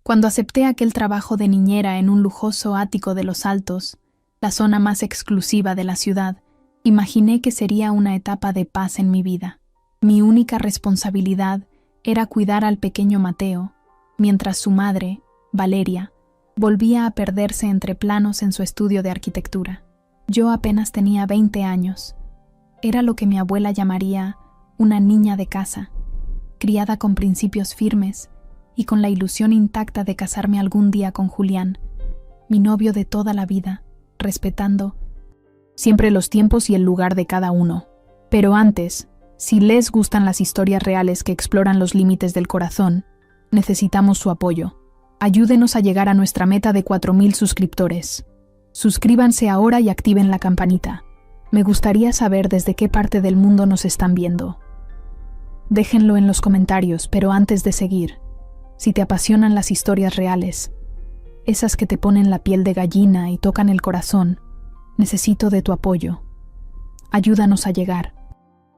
Cuando acepté aquel trabajo de niñera en un lujoso ático de Los Altos, la zona más exclusiva de la ciudad, imaginé que sería una etapa de paz en mi vida. Mi única responsabilidad era cuidar al pequeño Mateo, mientras su madre, Valeria, volvía a perderse entre planos en su estudio de arquitectura. Yo apenas tenía 20 años. Era lo que mi abuela llamaría una niña de casa, criada con principios firmes y con la ilusión intacta de casarme algún día con Julián, mi novio de toda la vida, respetando siempre los tiempos y el lugar de cada uno. Pero antes, si les gustan las historias reales que exploran los límites del corazón, necesitamos su apoyo. Ayúdenos a llegar a nuestra meta de 4,000 suscriptores. Suscríbanse ahora y activen la campanita. Me gustaría saber desde qué parte del mundo nos están viendo. Déjenlo en los comentarios, pero antes de seguir, si te apasionan las historias reales, esas que te ponen la piel de gallina y tocan el corazón, necesito de tu apoyo. Ayúdanos a llegar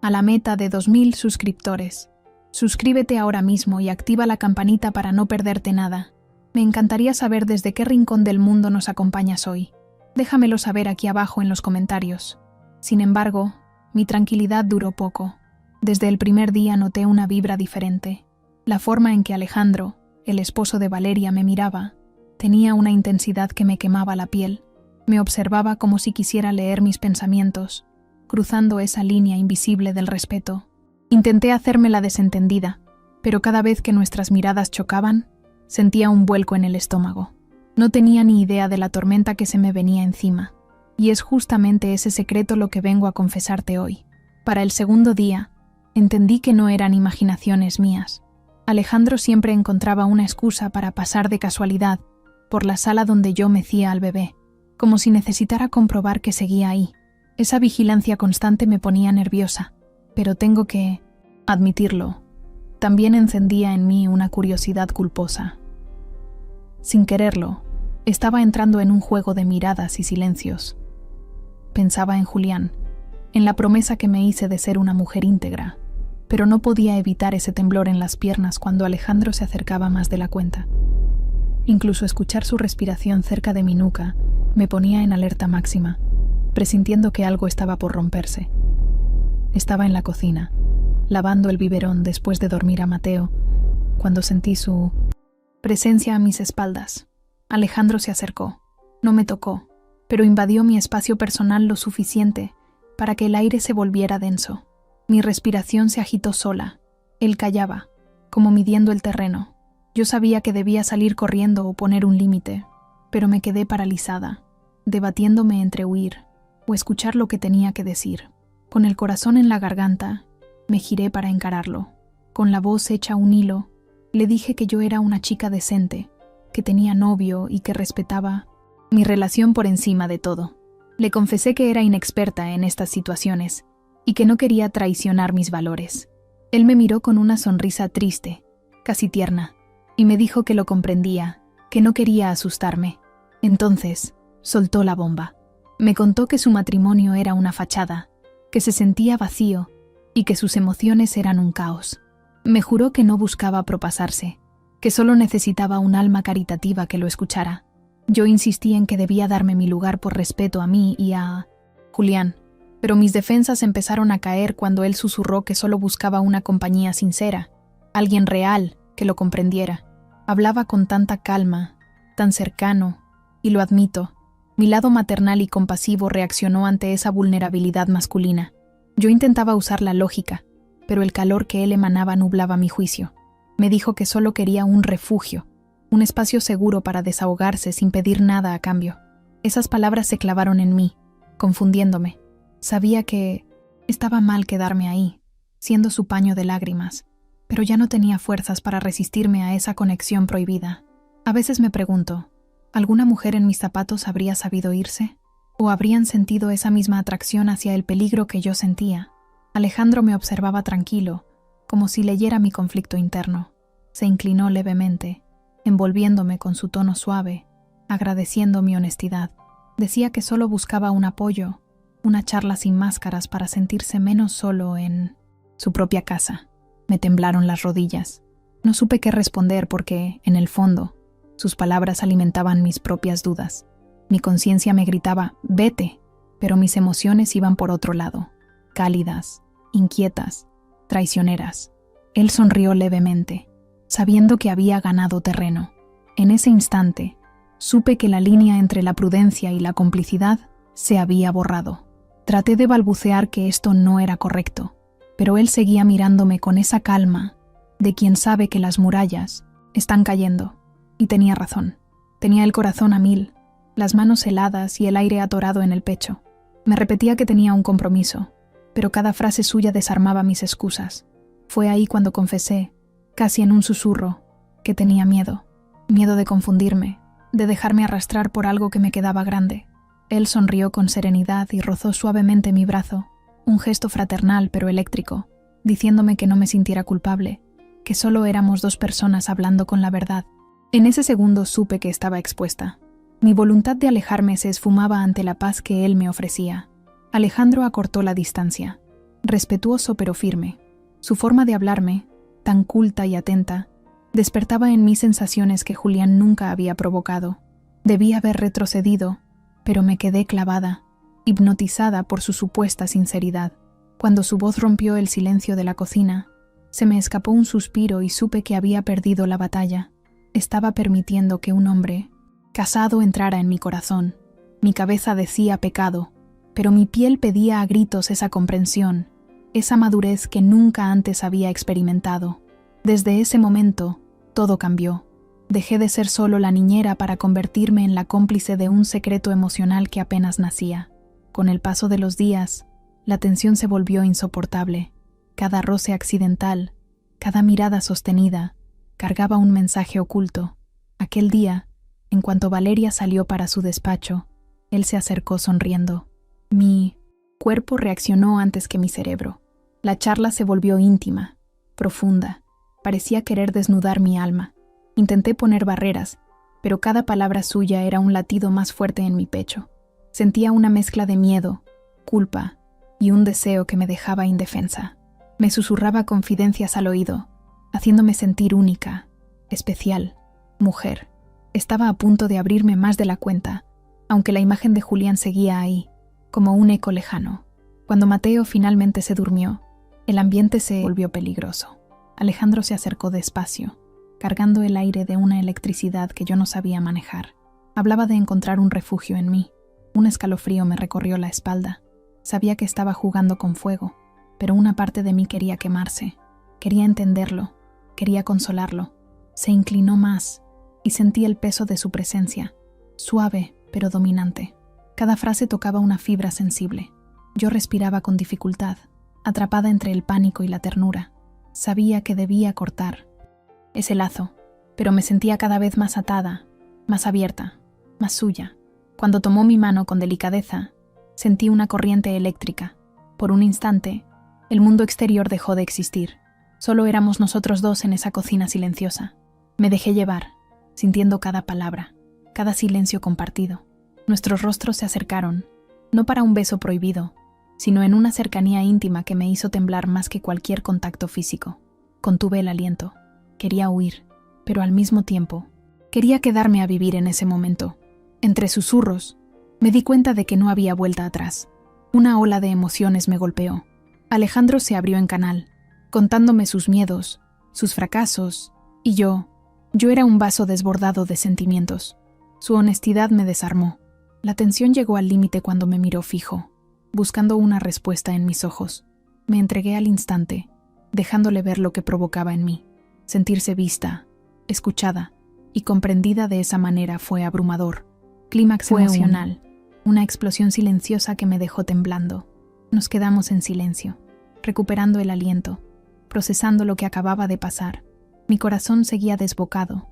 a la meta de 2,000 suscriptores. Suscríbete ahora mismo y activa la campanita para no perderte nada. Me encantaría saber desde qué rincón del mundo nos acompañas hoy. Déjamelo saber aquí abajo en los comentarios. Sin embargo, mi tranquilidad duró poco. Desde el primer día noté una vibra diferente. La forma en que Alejandro, el esposo de Valeria, me miraba, tenía una intensidad que me quemaba la piel. Me observaba como si quisiera leer mis pensamientos, cruzando esa línea invisible del respeto. Intenté hacerme la desentendida, pero cada vez que nuestras miradas chocaban, sentía un vuelco en el estómago. No tenía ni idea de la tormenta que se me venía encima. Y es justamente ese secreto lo que vengo a confesarte hoy. Para el segundo día, entendí que no eran imaginaciones mías. Alejandro siempre encontraba una excusa para pasar de casualidad por la sala donde yo mecía al bebé, como si necesitara comprobar que seguía ahí. Esa vigilancia constante me ponía nerviosa, pero tengo que admitirlo, también encendía en mí una curiosidad culposa. Sin quererlo, estaba entrando en un juego de miradas y silencios. Pensaba en Julián, en la promesa que me hice de ser una mujer íntegra, pero no podía evitar ese temblor en las piernas cuando Alejandro se acercaba más de la cuenta. Incluso escuchar su respiración cerca de mi nuca me ponía en alerta máxima, presintiendo que algo estaba por romperse. Estaba en la cocina, lavando el biberón después de dormir a Mateo, cuando sentí su presencia a mis espaldas. Alejandro se acercó. No me tocó, pero invadió mi espacio personal lo suficiente para que el aire se volviera denso. Mi respiración se agitó sola. Él callaba, como midiendo el terreno. Yo sabía que debía salir corriendo o poner un límite, pero me quedé paralizada, debatiéndome entre huir o escuchar lo que tenía que decir. Con el corazón en la garganta, me giré para encararlo. Con la voz hecha un hilo, le dije que yo era una chica decente, que tenía novio y que respetaba mi relación por encima de todo. Le confesé que era inexperta en estas situaciones y que no quería traicionar mis valores. Él me miró con una sonrisa triste, casi tierna, y me dijo que lo comprendía, que no quería asustarme. Entonces, soltó la bomba. Me contó que su matrimonio era una fachada, que se sentía vacío y que sus emociones eran un caos. Me juró que no buscaba propasarse, que solo necesitaba un alma caritativa que lo escuchara. Yo insistí en que debía darme mi lugar por respeto a mí y a Julián, pero mis defensas empezaron a caer cuando él susurró que solo buscaba una compañía sincera, alguien real que lo comprendiera. Hablaba con tanta calma, tan cercano, y lo admito, mi lado maternal y compasivo reaccionó ante esa vulnerabilidad masculina. Yo intentaba usar la lógica, pero el calor que él emanaba nublaba mi juicio. Me dijo que solo quería un refugio, un espacio seguro para desahogarse sin pedir nada a cambio. Esas palabras se clavaron en mí, confundiéndome. Sabía que estaba mal quedarme ahí, siendo su paño de lágrimas, pero ya no tenía fuerzas para resistirme a esa conexión prohibida. A veces me pregunto, ¿alguna mujer en mis zapatos habría sabido irse? ¿O habrían sentido esa misma atracción hacia el peligro que yo sentía? Alejandro me observaba tranquilo, como si leyera mi conflicto interno. Se inclinó levemente, envolviéndome con su tono suave, agradeciendo mi honestidad. Decía que solo buscaba un apoyo, una charla sin máscaras para sentirse menos solo en su propia casa. Me temblaron las rodillas. No supe qué responder porque, en el fondo, Sus palabras alimentaban mis propias dudas. Mi conciencia me gritaba, vete, pero mis emociones iban por otro lado, cálidas, inquietas, traicioneras. Él sonrió levemente, sabiendo que había ganado terreno. En ese instante, supe que la línea entre la prudencia y la complicidad se había borrado. Traté de balbucear que esto no era correcto, pero él seguía mirándome con esa calma de quien sabe que las murallas están cayendo. Y tenía razón. Tenía el corazón a mil, las manos heladas y el aire atorado en el pecho. Me repetía que tenía un compromiso, pero cada frase suya desarmaba mis excusas. Fue ahí cuando confesé, casi en un susurro, que tenía miedo. Miedo de confundirme, de dejarme arrastrar por algo que me quedaba grande. Él sonrió con serenidad y rozó suavemente mi brazo, un gesto fraternal pero eléctrico, diciéndome que no me sintiera culpable, que solo éramos dos personas hablando con la verdad. En ese segundo supe que estaba expuesta. Mi voluntad de alejarme se esfumaba ante la paz que él me ofrecía. Alejandro acortó la distancia, respetuoso pero firme. Su forma de hablarme, tan culta y atenta, despertaba en mí sensaciones que Julián nunca había provocado. Debí haber retrocedido, pero me quedé clavada, hipnotizada por su supuesta sinceridad. Cuando su voz rompió el silencio de la cocina, se me escapó un suspiro y supe que había perdido la batalla. Estaba permitiendo que un hombre casado entrara en mi corazón. Mi cabeza decía pecado, pero mi piel pedía a gritos esa comprensión, esa madurez que nunca antes había experimentado. Desde ese momento, todo cambió. Dejé de ser solo la niñera para convertirme en la cómplice de un secreto emocional que apenas nacía. Con el paso de los días, la tensión se volvió insoportable. Cada roce accidental, cada mirada sostenida, cargaba un mensaje oculto. Aquel día, en cuanto Valeria salió para su despacho, él se acercó sonriendo. Mi cuerpo reaccionó antes que mi cerebro. La charla se volvió íntima, profunda. Parecía querer desnudar mi alma. Intenté poner barreras, pero cada palabra suya era un latido más fuerte en mi pecho. Sentía una mezcla de miedo, culpa y un deseo que me dejaba indefensa. Me susurraba confidencias al oído, haciéndome sentir única, especial, mujer. Estaba a punto de abrirme más de la cuenta, aunque la imagen de Julián seguía ahí, como un eco lejano. Cuando Mateo finalmente se durmió, el ambiente se volvió peligroso. Alejandro se acercó despacio, cargando el aire de una electricidad que yo no sabía manejar. Hablaba de encontrar un refugio en mí. Un escalofrío me recorrió la espalda. Sabía que estaba jugando con fuego, pero una parte de mí quería quemarse. Quería entenderlo, quería consolarlo. Se inclinó más y sentí el peso de su presencia, suave pero dominante. Cada frase tocaba una fibra sensible. Yo respiraba con dificultad, atrapada entre el pánico y la ternura. Sabía que debía cortar ese lazo, pero me sentía cada vez más atada, más abierta, más suya. Cuando tomó mi mano con delicadeza, sentí una corriente eléctrica. Por un instante, el mundo exterior dejó de existir. Solo éramos nosotros dos en esa cocina silenciosa. Me dejé llevar, sintiendo cada palabra, cada silencio compartido. Nuestros rostros se acercaron, no para un beso prohibido, sino en una cercanía íntima que me hizo temblar más que cualquier contacto físico. Contuve el aliento. Quería huir, pero al mismo tiempo, quería quedarme a vivir en ese momento. Entre susurros, me di cuenta de que no había vuelta atrás. Una ola de emociones me golpeó. Alejandro se abrió en canal, contándome sus miedos, sus fracasos, y yo era un vaso desbordado de sentimientos. Su honestidad me desarmó. La tensión llegó al límite cuando me miró fijo, buscando una respuesta en mis ojos. Me entregué al instante, dejándole ver lo que provocaba en mí. Sentirse vista, escuchada y comprendida de esa manera fue abrumador. Clímax emocional, una explosión silenciosa que me dejó temblando. Nos quedamos en silencio, recuperando el aliento, procesando lo que acababa de pasar. Mi corazón seguía desbocado,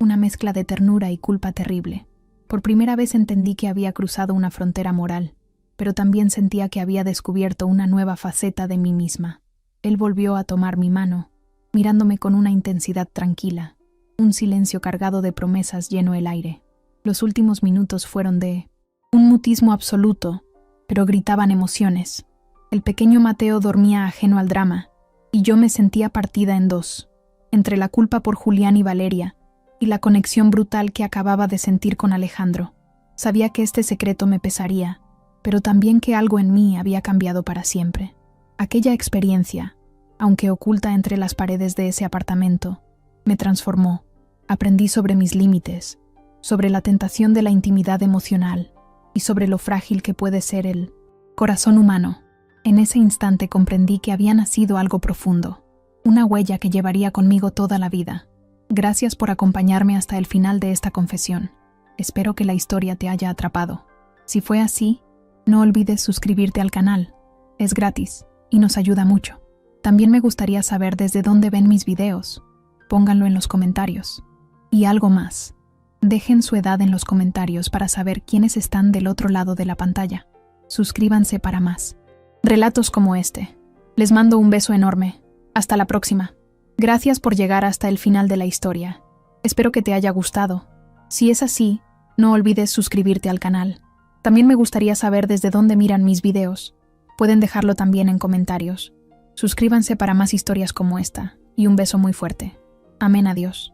una mezcla de ternura y culpa terrible. Por primera vez entendí que había cruzado una frontera moral, pero también sentía que había descubierto una nueva faceta de mí misma. Él volvió a tomar mi mano, mirándome con una intensidad tranquila. Un silencio cargado de promesas llenó el aire. Los últimos minutos fueron de un mutismo absoluto, pero gritaban emociones. El pequeño Mateo dormía ajeno al drama, y yo me sentía partida en dos, entre la culpa por Julián y Valeria, y la conexión brutal que acababa de sentir con Alejandro. Sabía que este secreto me pesaría, pero también que algo en mí había cambiado para siempre. Aquella experiencia, aunque oculta entre las paredes de ese apartamento, me transformó. Aprendí sobre mis límites, sobre la tentación de la intimidad emocional y sobre lo frágil que puede ser el corazón humano. En ese instante comprendí que había nacido algo profundo, una huella que llevaría conmigo toda la vida. Gracias por acompañarme hasta el final de esta confesión. Espero que la historia te haya atrapado. Si fue así, no olvides suscribirte al canal. Es gratis y nos ayuda mucho. También me gustaría saber desde dónde ven mis videos. Pónganlo en los comentarios. Y algo más. Dejen su edad en los comentarios para saber quiénes están del otro lado de la pantalla. Suscríbanse para más relatos como este. Les mando un beso enorme. Hasta la próxima. Gracias por llegar hasta el final de la historia. Espero que te haya gustado. Si es así, no olvides suscribirte al canal. También me gustaría saber desde dónde miran mis videos. Pueden dejarlo también en comentarios. Suscríbanse para más historias como esta. Y un beso muy fuerte. Amén, adiós.